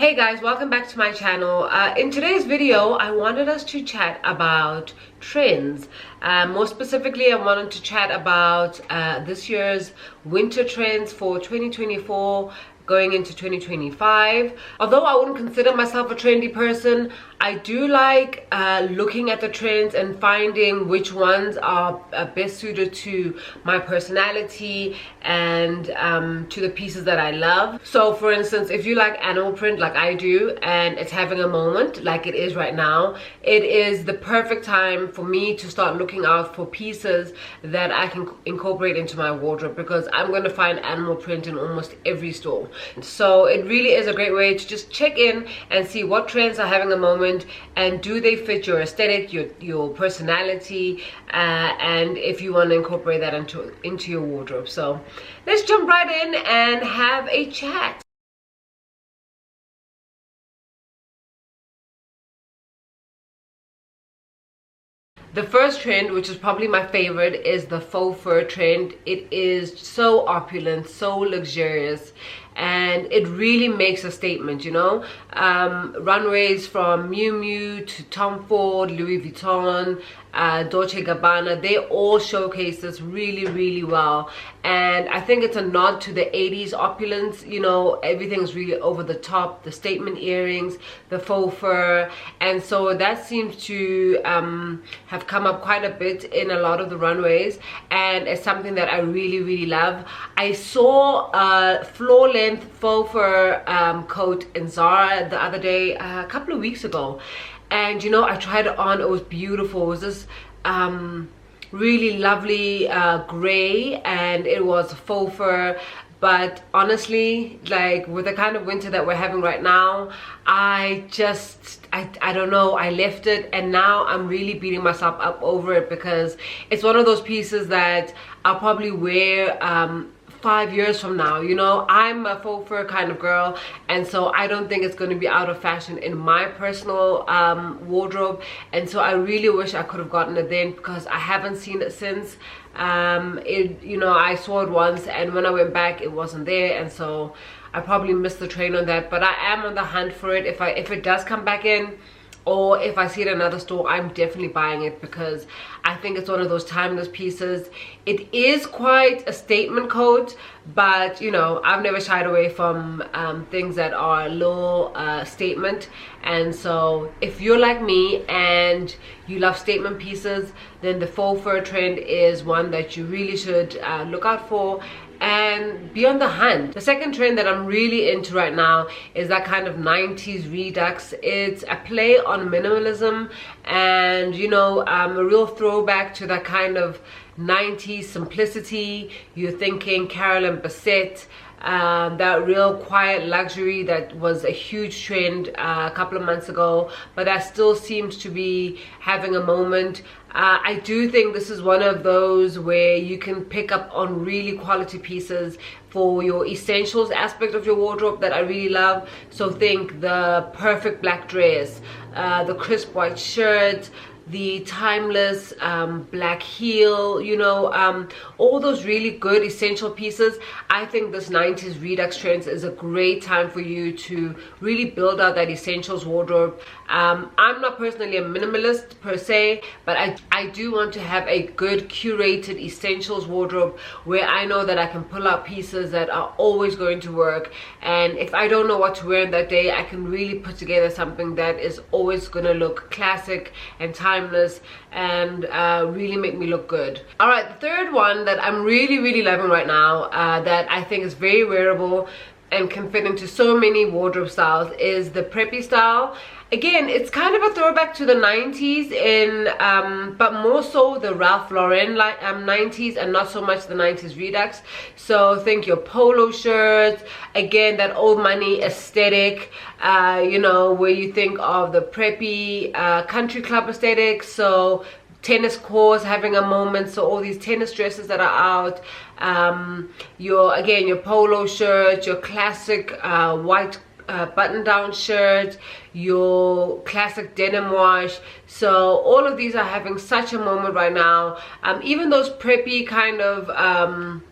Hey guys, welcome back to my channel. In today's video, I wanted us to chat about trends. More specifically, I wanted to chat about this year's winter trends for 2024 going into 2025. Although I wouldn't consider myself a trendy person, I do like looking at the trends and finding which ones are best suited to my personality and to the pieces that I love. So for instance, if you like animal print like I do and it's having a moment like it is right now, it is the perfect time for me to start looking out for pieces that I can incorporate into my wardrobe, because I'm going to find animal print in almost every store. So it really is a great way to just check in and see what trends are having a moment, and do they fit your aesthetic, your personality, and if you want to incorporate that into your wardrobe. So let's jump right in and have a chat. The first trend, which is probably my favorite, is the faux fur trend. It is so opulent, so luxurious, and it really makes a statement, you know. Runways from Miu Miu to Tom Ford, Louis Vuitton, Dolce & Gabbana, they all showcase this really well. And I think it's a nod to the 80s opulence, you know. Everything's really over the top, the statement earrings, the faux fur, and so that seems to have come up quite a bit in a lot of the runways, and it's something that I really love. I saw a floor length faux fur coat in Zara the other day, a couple of weeks ago, and you know, I tried it on. It was beautiful. It was this really lovely gray, and it was faux fur. But honestly, like with the kind of winter that we're having right now, I don't know, I left it, and now I'm really beating myself up over it, because it's one of those pieces that I'll probably wear 5 years from now. You know, I'm a faux fur kind of girl, and so I don't think it's going to be out of fashion in my personal wardrobe. And so I really wish I could have gotten it then, because I haven't seen it since. You know, I saw it once, and when I went back it wasn't there, and so I probably missed the train on that. But I am on the hunt for it. If it does come back in, or if I see it in another store, I'm definitely buying it, because I think it's one of those timeless pieces. It is quite a statement coat, but you know, I've never shied away from things that are a little statement. And so if you're like me and you love statement pieces, then the faux fur trend is one that you really should look out for and be on the hunt. The second trend that I'm really into right now is that kind of 90s redux. It's a play on minimalism, and you know, a real throwback to that kind of 90s simplicity. You're thinking Carolyn Bessette, that real quiet luxury that was a huge trend a couple of months ago, but that still seems to be having a moment. I do think this is one of those where you can pick up on really quality pieces for your essentials aspect of your wardrobe that I really love. So think the perfect black dress, the crisp white shirt, the timeless black heel, you know, all those really good essential pieces. I think this 90s redux trends is a great time for you to really build out that essentials wardrobe. I'm not personally a minimalist per se, but I do want to have a good curated essentials wardrobe where I know that I can pull out pieces that are always going to work, and if I don't know what to wear in that day, I can really put together something that is always going to look classic and timeless and really make me look good. All right, the third one that I'm really loving right now, that I think is very wearable and can fit into so many wardrobe styles, is the preppy style. Again, it's kind of a throwback to the 90s but more so the Ralph Lauren 90s, and not so much the 90s redux. So think your polo shirts, again, that old money aesthetic, you know, where you think of the preppy country club aesthetic. So tennis courts having a moment, so all these tennis dresses that are out, your polo shirt, your classic white button-down shirt, your classic denim wash. So all of these are having such a moment right now. Even those preppy kind of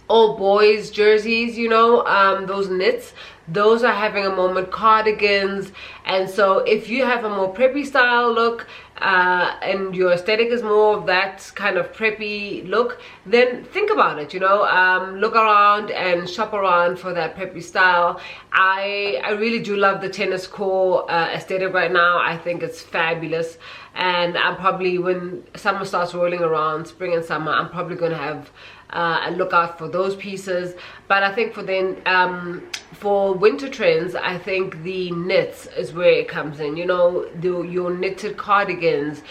all boys jerseys, you know, those knits, those are having a moment. Cardigans. And so if you have a more preppy style look, and your aesthetic is more of that kind of preppy look, then think about it, you know. Look around and shop around for that preppy style. I really do love the tennis core aesthetic right now. I think it's fabulous, and I'm probably, when summer starts rolling around, spring and summer, I'm probably going to have a look out for those pieces. But I think for winter trends, I think the knits is where it comes in, you know, your knitted cardigans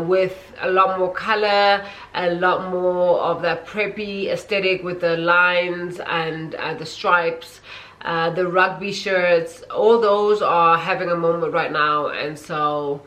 with a lot more color, a lot more of that preppy aesthetic with the lines and the stripes, the rugby shirts, all those are having a moment right now. And so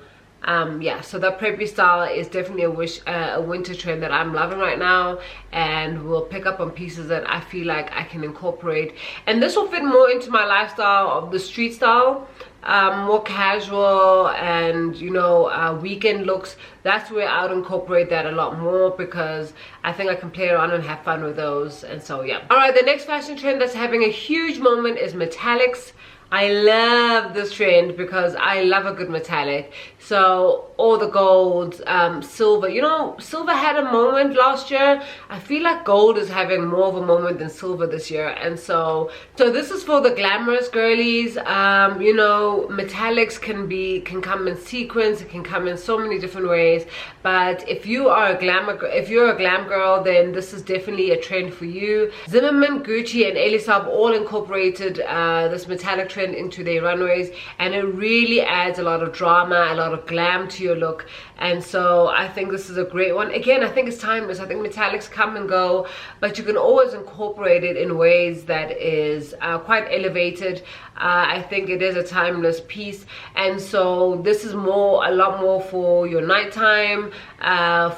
yeah, so that preppy style is definitely a winter trend that I'm loving right now, and we'll pick up on pieces that I feel like I can incorporate. And this will fit more into my lifestyle of the street style, more casual and, you know, weekend looks. That's where I would incorporate that a lot more, because I think I can play around and have fun with those. And so yeah. All right, the next fashion trend that's having a huge moment is metallics. I love this trend because I love a good metallic. So all the golds, silver, you know, silver had a moment last year. I feel like gold is having more of a moment than silver this year. And so this is for the glamorous girlies. You know, metallics can come in sequins, it can come in so many different ways. But if you're a glam girl, then this is definitely a trend for you. Zimmermann, Gucci, and Elisab all incorporated this metallic trend into their runways, and it really adds a lot of drama, a lot of glam to your look. And so I think this is a great one. Again, I think it's timeless. I think metallics come and go, but you can always incorporate it in ways that is quite elevated. I think it is a timeless piece. And so this is a lot more for your nighttime,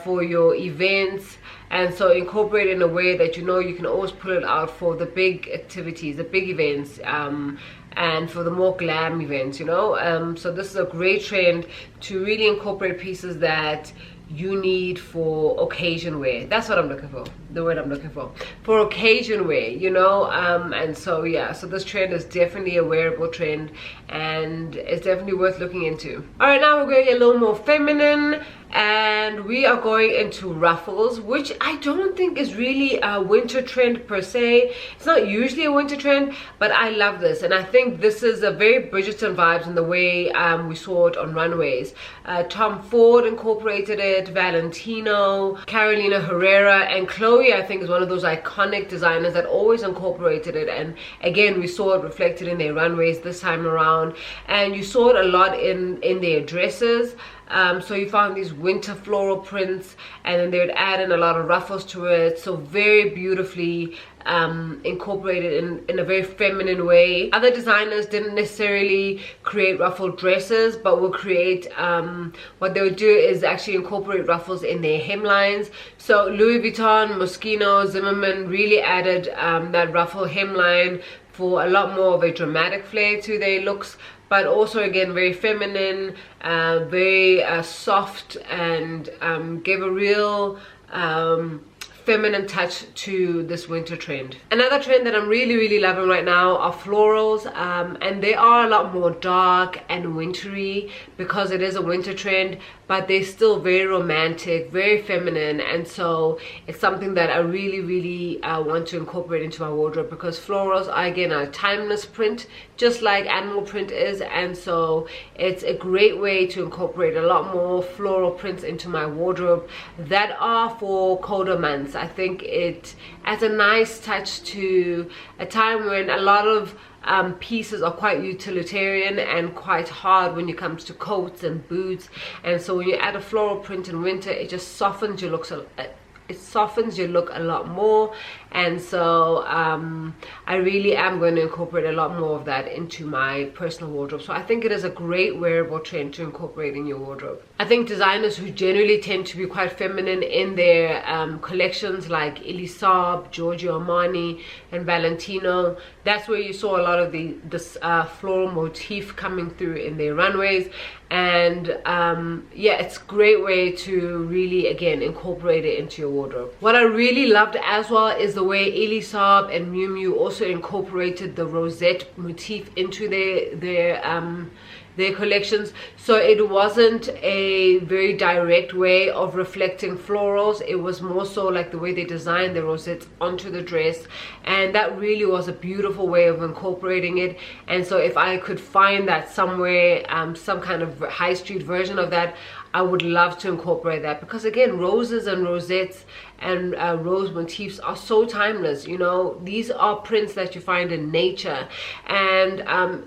for your events. And so incorporate it in a way that, you know, you can always pull it out for the big activities, the big events, and for the more glam events, you know. So this is a great trend to really incorporate pieces that you need for occasion wear. That's what I'm looking for, the word I'm looking for occasion wear, you know. And so yeah, so this trend is definitely a wearable trend, and it's definitely worth looking into. All right, now we're going a little more feminine, and we are going into ruffles, which I don't think is really a winter trend per se. It's not usually a winter trend, but I love this, and I think this is a very Bridgerton vibes in the way we saw it on runways. Tom Ford incorporated it, Valentino, Carolina Herrera, and Chloe, I think, is one of those iconic designers that always incorporated it. And again, we saw it reflected in their runways this time around, and you saw it a lot in their dresses. So you found these winter floral prints, and then they would add in a lot of ruffles to it, so very beautifully incorporated in a very feminine way. Other designers didn't necessarily create ruffled dresses, but will create what they would do is actually incorporate ruffles in their hemlines. So Louis Vuitton, Moschino, Zimmermann really added that ruffle hemline for a lot more of a dramatic flair to their looks, but also again very feminine, very soft, and gave a real feminine touch to this winter trend. Another trend that I'm really loving right now are florals, and they are a lot more dark and wintry because it is a winter trend, but they're still very romantic, very feminine. And so it's something that I really want to incorporate into my wardrobe, because florals are again a timeless print, just like animal print is. And so it's a great way to incorporate a lot more floral prints into my wardrobe that are for colder months. I think it adds a nice touch to a time when a lot of pieces are quite utilitarian and quite hard when it comes to coats and boots. And so when you add a floral print in winter, it just softens your look, a lot more. And so I really am going to incorporate a lot more of that into my personal wardrobe. So I think it is a great wearable trend to incorporate in your wardrobe. I think designers who generally tend to be quite feminine in their collections, like Elisab, Giorgio Armani, and Valentino, that's where you saw a lot of this floral motif coming through in their runways. And yeah, it's a great way to really again incorporate it into your wardrobe. What I really loved as well is the way Elisab and Miu Miu also incorporated the rosette motif into their collections. So it wasn't a very direct way of reflecting florals. It was more so like the way they designed the rosettes onto the dress, and that really was a beautiful way of incorporating it. And so if I could find that somewhere, some kind of high street version of that, I would love to incorporate that, because again, roses and rosettes and rose motifs are so timeless. You know, these are prints that you find in nature, and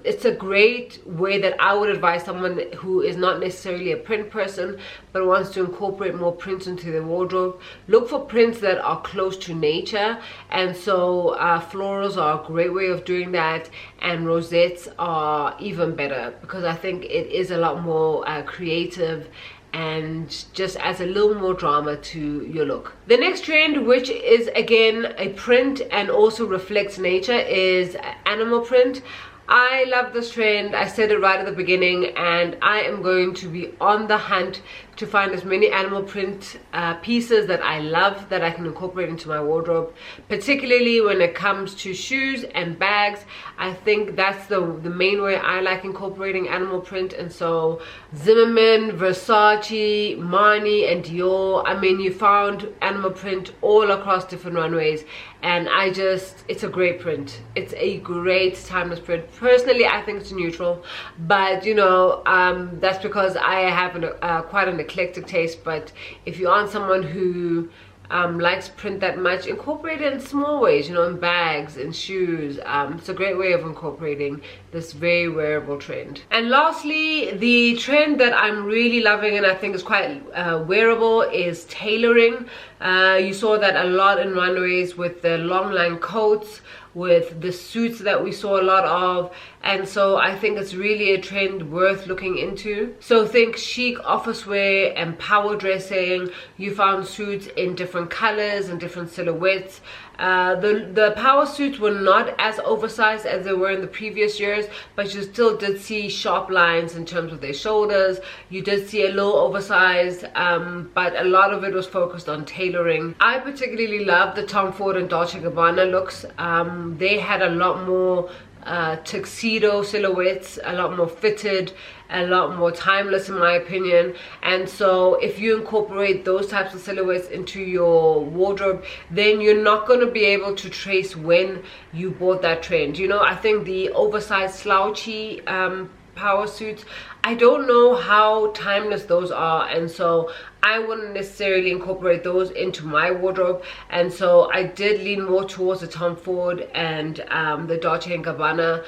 it's a great way that I would advise someone who is not necessarily a print person but wants to incorporate more prints into their wardrobe. Look for prints that are close to nature, and so florals are a great way of doing that, and rosettes are even better, because I think it is a lot more creative and just adds a little more drama to your look. The next trend, which is again a print and also reflects nature, is animal print. I love this trend. I said it right at the beginning, and I am going to be on the hunt to find as many animal print pieces that I love that I can incorporate into my wardrobe, particularly when it comes to shoes and bags. I think that's the main way I like incorporating animal print. And so Zimmermann, Versace, Marni and Dior, I mean, you found animal print all across different runways, and it's a great print. It's a great timeless print. Personally, I think it's neutral, but you know, that's because I have quite an eclectic taste. But if you aren't someone who likes print that much, incorporate it in small ways, you know, in bags and shoes. It's a great way of incorporating this very wearable trend. And lastly, the trend that I'm really loving and I think is quite wearable is tailoring. You saw that a lot in runways with the long line coats, with the suits that we saw a lot of, and so I think it's really a trend worth looking into. So think chic office wear and power dressing. You found suits in different colors and different silhouettes. The power suits were not as oversized as they were in the previous years, but you still did see sharp lines in terms of their shoulders. You did see a little oversized, but a lot of it was focused on tailoring. I particularly love the Tom Ford and Dolce & Gabbana looks. They had a lot more tuxedo silhouettes, a lot more fitted, a lot more timeless in my opinion. And so if you incorporate those types of silhouettes into your wardrobe, then you're not going to be able to trace when you bought that trend. You know, I think the oversized slouchy power suits, I don't know how timeless those are, and so I wouldn't necessarily incorporate those into my wardrobe. And so I did lean more towards the Tom Ford and the Dolce & Gabbana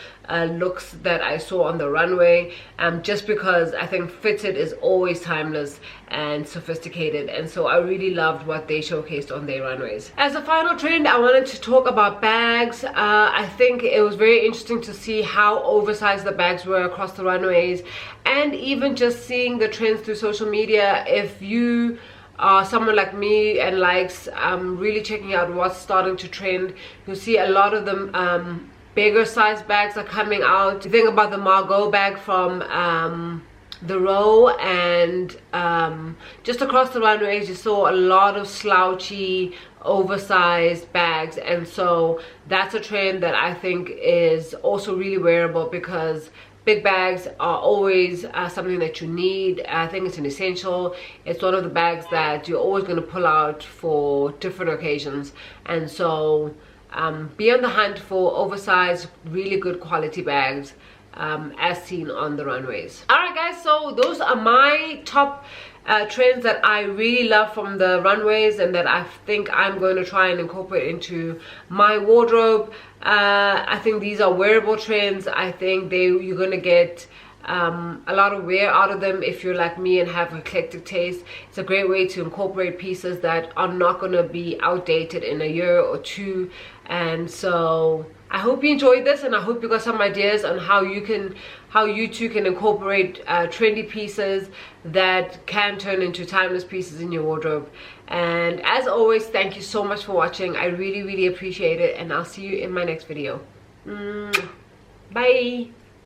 looks that I saw on the runway, just because I think fitted is always timeless and sophisticated, and so I really loved what they showcased on their runways. As a final trend, I wanted to talk about bags. I think it was very interesting to see how oversized the bags were across the runways, and even just seeing the trends through social media. If you are someone like me and likes really checking out what's starting to trend, you'll see a lot of them bigger size bags are coming out. You think about the Margot bag from the row, and just across the runways you saw a lot of slouchy oversized bags, and so that's a trend that I think is also really wearable, because big bags are always something that you need. I think it's an essential. It's one of the bags that you're always going to pull out for different occasions, and so be on the hunt for oversized, really good quality bags as seen on the runways. Alright guys, so those are my top trends that I really love from the runways and that I think I'm going to try and incorporate into my wardrobe. I think these are wearable trends. I think you're going to get a lot of wear out of them if you're like me and have eclectic taste. It's a great way to incorporate pieces that are not going to be outdated in a year or two. And so I hope you enjoyed this, and I hope you got some ideas on how you too can incorporate trendy pieces that can turn into timeless pieces in your wardrobe. And as always, thank you so much for watching. I really appreciate it, and I'll see you in my next video. Bye.